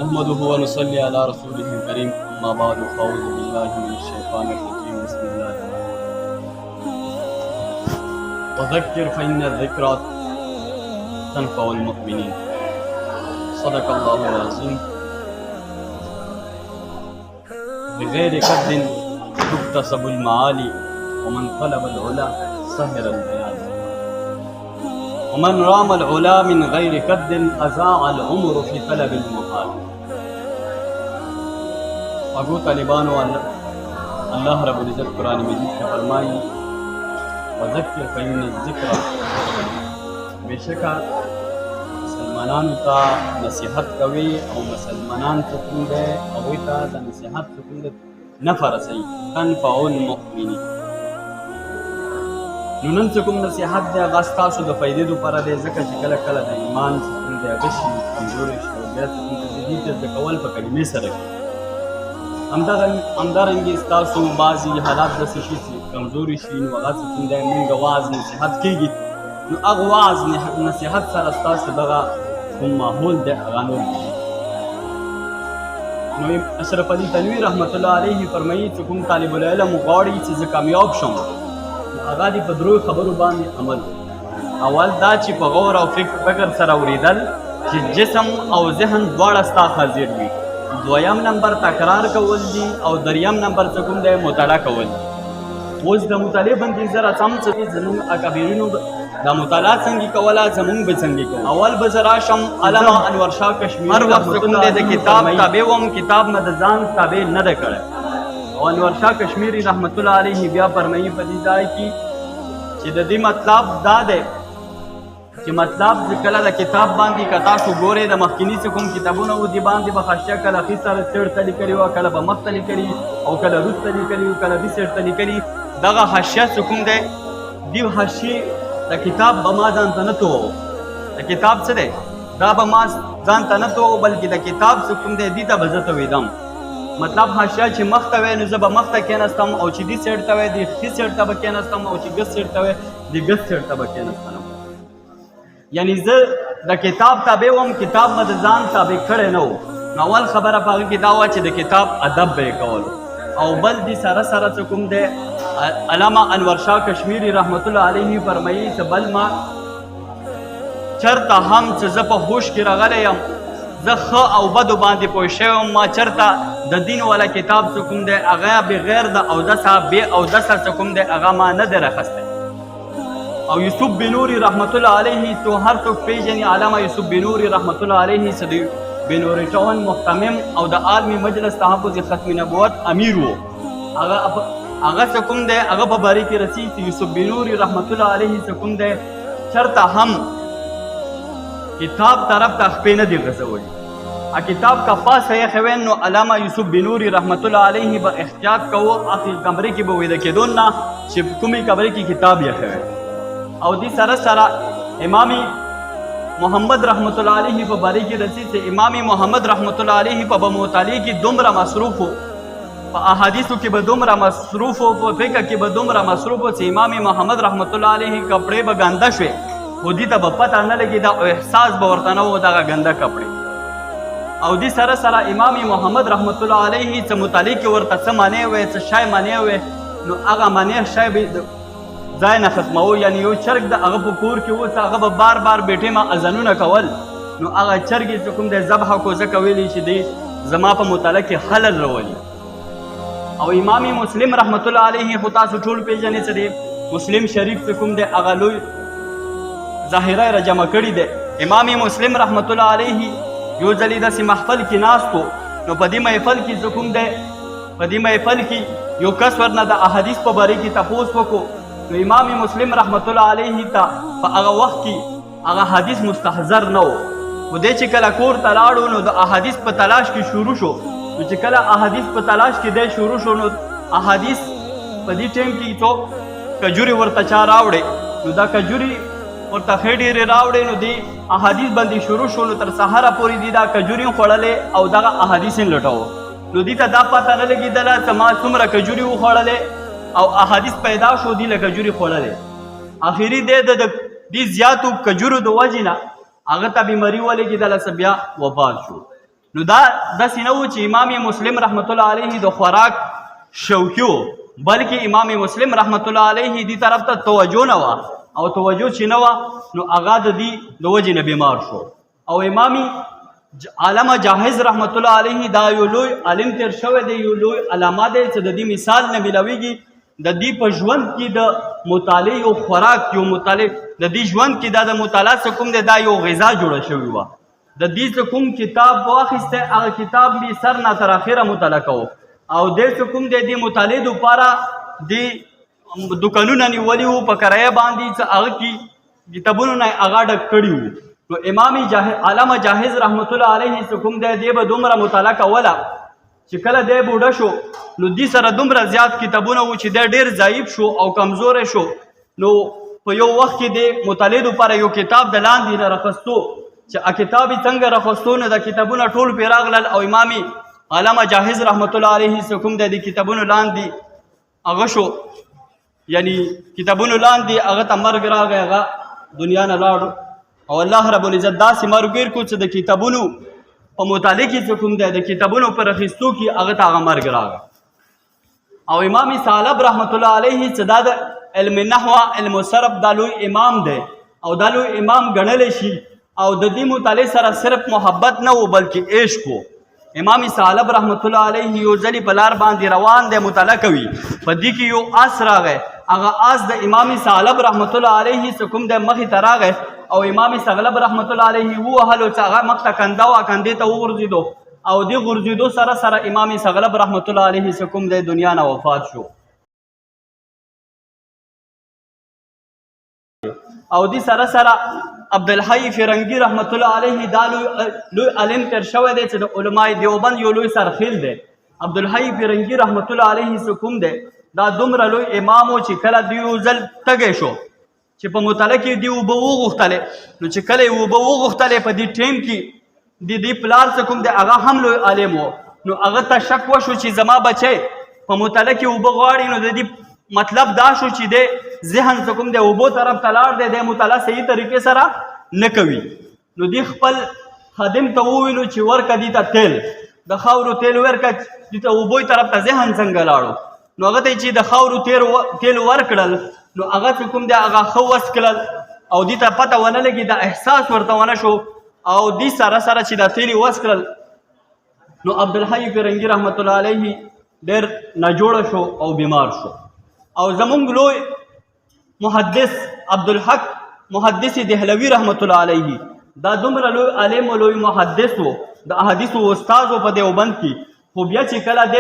نحمده ونصلي على رسوله الكريم أما بعد فأعوذ بالله من الشيطان الرجيم بسم الله الرحمن الرحيم وذكر فإن الذكرى تنفع المؤمنين صدق الله العظيم. بغير كد تكتسب المعالي ومن طلب العلا سهر البيان ومن رام العلا من غير كد أضاع العمر في طلب المحال. अगो तालिबानों अल्लाह रब्बुल इज़्ज़त कुरान मजीद में फरमाई वज़क्किर फ़इन्न ज़िक्रा, बेशका मुसलमानान ता नसीहत कवी और मुसलमानान सुकून दे और ता नसीहत सुकून दे नफ़र सही तनफ़उल मुमिनीन नूनन सुकून नसीहत दे अगस्ता सु द फ़ायदे दो पर दे ज़का कल कल द ईमान सुकून दे गशी कमजोरी शो दे सुकून दे द कवल पर कलमे सर हमदारंगी स्तासु बाजी हालात दसी शी कमजोरी शी वगत सुंदे मन गवाज नसीहत कीगी नु अगवाज नसीहत सर स्तासु दगा हम माहौल दे अगानो नु अशरफ अली तनवी रहमतुल्लाह अलैहि फरमाई चुकुम तालिबुल इल्म गौड़ी चीज कामयाब शम आगादी पदरो खबरु बांधे अमल अवल दा ची पगौर और फिक्र सर औरिदल कि जिस्म और ज़हन द्वाड़ा स्ता हाजिर हुई दोयम नंबर तकरार कवल दी और दरियम नंबर चकुम दे मुताला कवल वोज द मुताले बंदी जरा सम सती जमुन अकबीरिनो द मुताला संगी कवला जमुन बसंगी को अवल बजरा शम अलामा अनवर शाह कश्मीर हर वक्त चकुम दे किताब ताबे वम किताब मदजान ताबे न दे करे और अनवर शाह कश्मीरी रहमतुल्लाह अलैहि बिया फरमाई फदीदाई की कि मतलब दा दे कि मतलब कला द किताब बांधी कता सु गोरे द मखकिनी से कुम किताबों उ दी बांधी बखशिया कला खिसर सेड़ तली करी व कला बमतली करी और कला रुतली करी व कला बिसेड़ तली करी दगा हशिया सुकुम दे दी हशी द किताब बमा जान तनतो द किताब से दे दा बमा जान तनतो बल्कि द किताब सुकुम दे दी ता बजत वेदम मतलब हशिया छि मख्तवे न जब मख्त केनस्तम और छि दी सेड़तवे दी खिसड़ तब केनस्तम और छि गस सेड़तवे दी गस सेड़तब केनस्तम यानी ज द किताब ताबे वम किताब मदजान ताबे खड़े न हो अवल खबर पाग की दावा च द किताब अदब बे कौल और बल दी सारा सारा चुकुम दे अलामा अनवर शाह कश्मीरी रहमतुल्लाह अलैहि फरमाई से बल मा चरता हम च जप होश की रगले यम जख और बद बांधे पोशे मा चरता द दिन वाला किताब चुकुम दे अगा बगैर द औदसा बे औदसा चुकुम दे अगा मा न दे रखस्ते और यूसुफ बिनूरी रहमतुल्लाह अलैहि तो हर तो पेज यानी आलामा यूसुफ बिनूरी रहमतुल्लाह अलैहि सदी बिनूरी टवन मुहतमिम और द आलमी मजलिस तहफ़्फ़ुज़ ख़त्म नबुवत अमीर हो अगा सकुम दे अगा बबारी की रसी यूसुफ बिनूरी रहमतुल्लाह अलैहि सकुम दे शर्ता हम किताब तरफ तखपे न दी गज़वली आ किताब का पास है खवेन नो अलामा यूसुफ बिनूरी रहमतुल्लाह अलैहि ब इख्तियार कहो आखिर कमरे की बवेद के दोना शिबकुमी कमरे की किताब या खवेन और दी सारा सारा इमामी मोहम्मद रहमतुल्लाह अलैहि व बारी की रसी से इमामी मोहम्मद रहमतुल्लाह अलैहि व बमुताली की दुमरा मसरूफ हो अहादीसों की बदुमरा मसरूफ हो फिक्र की बदुमरा मसरूफ हो से इमामी मोहम्मद रहमतुल्लाह अलैहि कपड़े ब गंदा शे वो दी तब पता न लगी दा एहसास बवर्तना हो दा गंदा कपड़े और दी सारा सारा इमामी मोहम्मद रहमतुल्लाह अलैहि से मुताली की वर तस माने हुए से शाय माने हुए नो आगा माने शाय भी जाय न खत्मो यानी यो चरग द अगब कोर के वो अगब बार बार बेटे मा अजनुन कवल नो आगा चरगी चुकुम दे ज़बह को ज़कवेली शिदी जमा प मुताला के हलल रवली और इमामी मुस्लिम रहमतुल्लाह अलैहि खुदा सुठुल पे जने से मुस्लिम शरीफ चुकुम दे अगा लोई ज़ाहिरा रजमा कड़ी दे इमामी मुस्लिम रहमतुल्लाह अलैहि यो जलीदा सी महफल की नास को नो पदी महफल की चुकुम दे पदी महफल की यो कसवर न द अहदीस प बारी की तपोस को तो इमाम मुस्लिम रहमतुल्लाह अलैहि ता अगा वक्त की अगा हदीस मुस्तहजर न हो वो दे चिकला कोर तलाड़ो नो द अहदीस पर तलाश की शुरू शो तो चिकला अहदीस पर तलाश की दे शुरू शो नो अहदीस पदी टेम की तो कजूरी वर तचार आवड़े नो दा कजूरी और तखेड़ी रे रावड़े नो दी अहदीस बंदी शुरू शो नो तर सहारा पूरी दी दा कजूरी खोड़ले और दा अहदीस लटाओ नो दी ता दा पता न लगी दला समा सुमरा कजूरी खोड़ले और अहादीस पैदा शो दी कजूरी खोड़ले आखिरी दे दी ज्यादा कजूर दो वजिना अगता बीमारी वाले की दला सबिया वफात शो نو دا داسې نه و چې امام مسلم رحمت الله علیه د خوراک شوقي و، بلکې امام مسلم رحمت الله علیه دې طرف ته توجه نه وه، او توجه چې نه وه نو هغه د دې د وجې نه بیمار شو. او امام علامه جاهز رحمت الله علیه دا یو لوی عالم تیر شوی دی، یو لوی علامه دی چې د دې مثال نه میلاویږي. د دې په ژوند کې د مطالعې یو خوراک، یو مطالعه د دې ژوند کې دا د مطالعه څه کوم دی، دا یو غذا جوړه شوې وه. د دې څه کوم کتاب واخیستی، هغه کتاب مې سر نه تر اخره مطالعه کوو، او دې څه کوم دی دې مطالعې دپاره د دوکانونه نیولي وو په کرایه باندې، چې هغه کې کتابونو نه هغه ډک کړي وو. نو امام علامه جاهز رحمت الله علیه څه کوم دی دې به دومره مطالعه کوله چې کله دی بوډه شو نو دې سره دومره زیات کتابونه وو چې دی ډېر ضعیف شو او کمزوری شو. نو په یو وخت کې د مطالعې دپاره یو کتاب د لاندې نه راخستو، چې کتاب یې څنګه راخستو نو د کتابونه ټول پرې راغلل، او امام علامه جاهز رحمت الله علیه څه کوم دی د کتابونو لاندې هغه شو، یعنی کتابونو لاندې هغه ته مرګ راغی، هغه دنیا نه لاړ. او الله رب العزت داسې مرګ ګیر کړو چې د کتابونو په مطالعه کې څه کوم دی د کتابونو په اخیستو کې هغه ته هغه مرګ راغی. او امام ثعلب رحمت الله علیه چې دا د علم نحو علم صرف دا لوی امام دی، او دا لوی امام ګڼلی شي، او د دې مطالعې سره صرف محبت نه و بلکې عشق و. امام ثعلب رحمت الله علیه یو ځلې په لار باندې روان دی، مطالعه کوي، په دې کې یو آس راغی، هغه آس د امام ثعلب رحمت الله علیه څه کوم دی مخې ته راغی، او امام ثعلب رحمت الله علیه ووهلو چې هغه مخ ته کنده وه، کندې ته وغورځېدو، او دې غورځېدو سره سره امام ثعلب رحمت الله علیه څه کوم دی دنیا نه وفات شو. او دې سره سره عبدالحی فرنگی رحمت الله علیه دا لوی عالم تیر شوی دی چې د علمای دیوبند یو لوی سرخیل دی. عبدالحی فرنگی رحمت الله علیه څه کوم دی دا دومره لوی امام و چې کله دی یو ځل تږی شو چې په مطالعه کې دی اوبه وغوښتلې، نو چې کله یې اوبه وغوښتلې په دې ټیم کې د دې پلار څه کوم دی هغه هم لوی عالم و، نو هغه ته شک وشو چې زما بچی په مطالعه کې اوبه غواړي، نو د دې مطلب دا شو چې دی ذهن څه کوم دی اوبو طرف ته لاړ دی، د مطالعه صحیح طریقې سره نه کوي. نو دی خپل خادم ته وویلو چې ورکه دې ته تیل، د خاورو تیل ورکه، دې ته اوبو طرف ته ذهن څنګه لاړو، نو هغه ته چې د خاورو تیل ورکړل، نو هغه څه کوم دی هغه ښه وڅکلل، او دې ته پته ونه لګي، دا احساس ورته ونه شو، او دې سره سره چې دا تیل یې وڅکلل نو عبدالحی فرنگی رحمت الله علیه ډېر ناجوړه شو او بیمار شو. او زمونږ لوی محدث عبدالحق محدث دهلوی رحمت الله علیه دا دومره لوی عالم و لوی محدث و د احادیثو استاد و په دیوبند کې، خو بیا چې کله د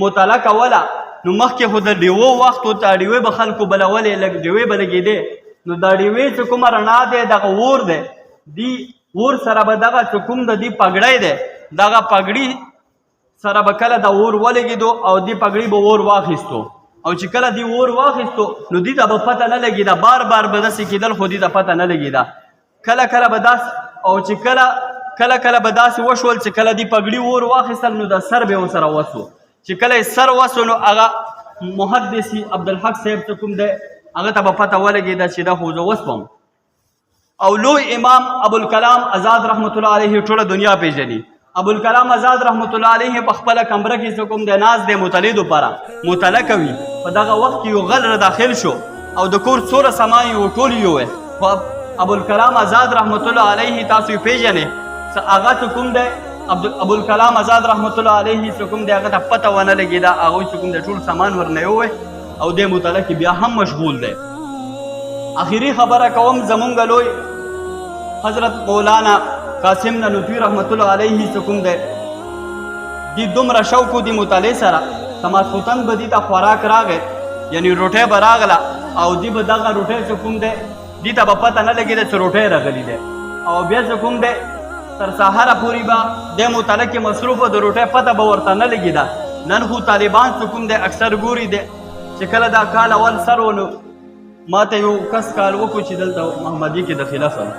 مطالعه کوله نو مخکې خو د ډیوو وخت و ته ډیوې به خلکو بلولې، لږ ډیوې به لګېدې، نو دا ډیوې چې کومه رڼا دی دغه اور دی، دې اور سره به دغه چې کوم د دې پګړی دی دغه پګړي سره به کله د اور ولګېدو او دې پګړي به اور واخیستو، او چې کله دې اور واخیستو نو دې ته به پته نه لګېده، بار بار به داسې کېدل خو دې ته پته نه لګېده. کله کله به داسې، او چې کله به داسې وشول چې کله دې پګړي اور واخیستل نو د سر به ورسره وسو، چې کله یې سر وسو نو هغه محدث عبدالحق صاحب څه کوم دی هغه ته به پته ولګېده چې دا خو زه وسوم. او لوی امام ابوالکلام آزاد رحمت الله علیه ټوله دنیا پیژني. ابوالکلام آزاد رحمت الله علیه په خپله کمره کې څه کوم دی ناست دی مطالعې دپاره مطالعه کوي. په دغه وخت کې یو غل را داخل شو او د کور څومره سامان یې و ټول یې خو ابوالکلام آزاد رحمت الله علیه تاسو یې پیژنئ، هغه څه کوم دی ابوالکلام آزاد رحمت الله علیه څه کوم دی هغه ته پته ونه لګېده، هغوی څه کوم دی ټول سامان ورنه یووی او دې مطالعه کې بیا هم مشغول دی. آخري خبره کوم، زمونږ لوی حضرت مولانا قاسم ننوتوی رحمت الله علیه څه کوم دی دی دومره شوق و دې مطالعې سره، تماسخوتن به دې ته خوراک راغی، یعنی روټۍ به راغله او دې به دغه روټۍ څه کوم دی دې ته به پته نه لګېده چې روټۍ راغلي دی، او بیا څه کوم دی تر سهاره پورې به د مطالعه کې مصروف و، د روټۍ پته به ورته نه لګېده. نن خو طالبان څه کوم دی اکثر ګوري دی چې کله دا کال اول سر و نو ما ته یو کس کال وکړو چې دلته محمدي کې داخله شوم،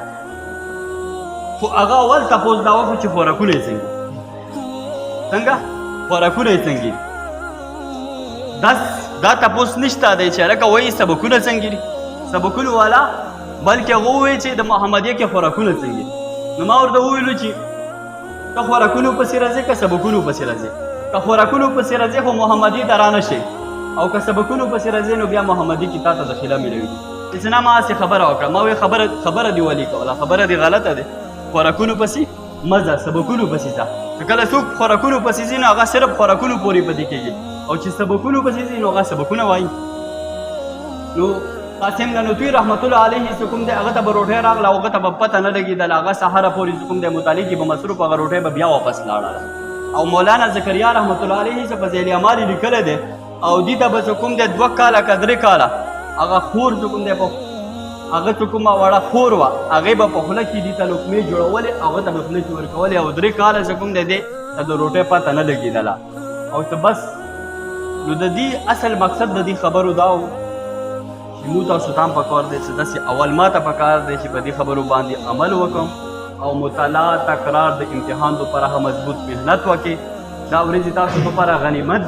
خو هغه اول تپوس دا وکړو چې خوراکونه یې څنګه خوراکونه یې څنګه دا تپوس نشته دی چې هلکه وایي سبکونه څنګه دي، سبکونه والا، بلکې هغه ووایي چې د محمدیه کې خوراکونه څنګه. نو ما ورته وویلو چې ته خوراکونو پسې راځې که سبقونو پسې راځې که خوراکونو پسې راځې خو محمدي ته رانه شي او که سبقونو پسې راځې نو بیا محمدي کې تا ته دخیله ملوي چې نه ما هسې خبره وکړه ما وایي خبره دې ولي کوله خبره دې غلطه ده خوراکونو پسې مه ځه سبقونو پسې ځه که کله څوک خوراکونو پسې ځي نو هغه صرف خوراکونو پورې پدې کېږي او چې سبقونو پسې ځي نو هغه سبقونه وایي نو قاسم نانوتوي رحمت الله علیه چې کوم دی هغه ته به روټۍ راغله هغه ته به پته نه لګېدله هغه سهاره پورې چې کوم دی مطالعې کې به مصروف هغه روټۍ به بیا واپس لاړله او مولانا زکریا رحمت الله علیه چې په ذیل اعمال یې لیکلی دی او دې ته به چې کوم دی 2 کاله که 3 کاله هغه خور چې کوم دی هغه چې کومه وړه خور وه هغې به په خوله کې دې ته لقمې جوړولې هغه ته به خوله کې ورکولې او 3 کاله چې کوم دی دی ته د روټۍ پته نه لګېدله او ته بس نو د دې اصل مقصد د دې خبرو دا و چې موږ تاسو ته هم پکار دی چې داسې اول ما ته پکار دی چې په دې خبرو باندې عمل وکړم او مطالعه تکرار د امتحان دپاره مضبوط محنت وکړې دا ورځې تاسو لپاره غنیمت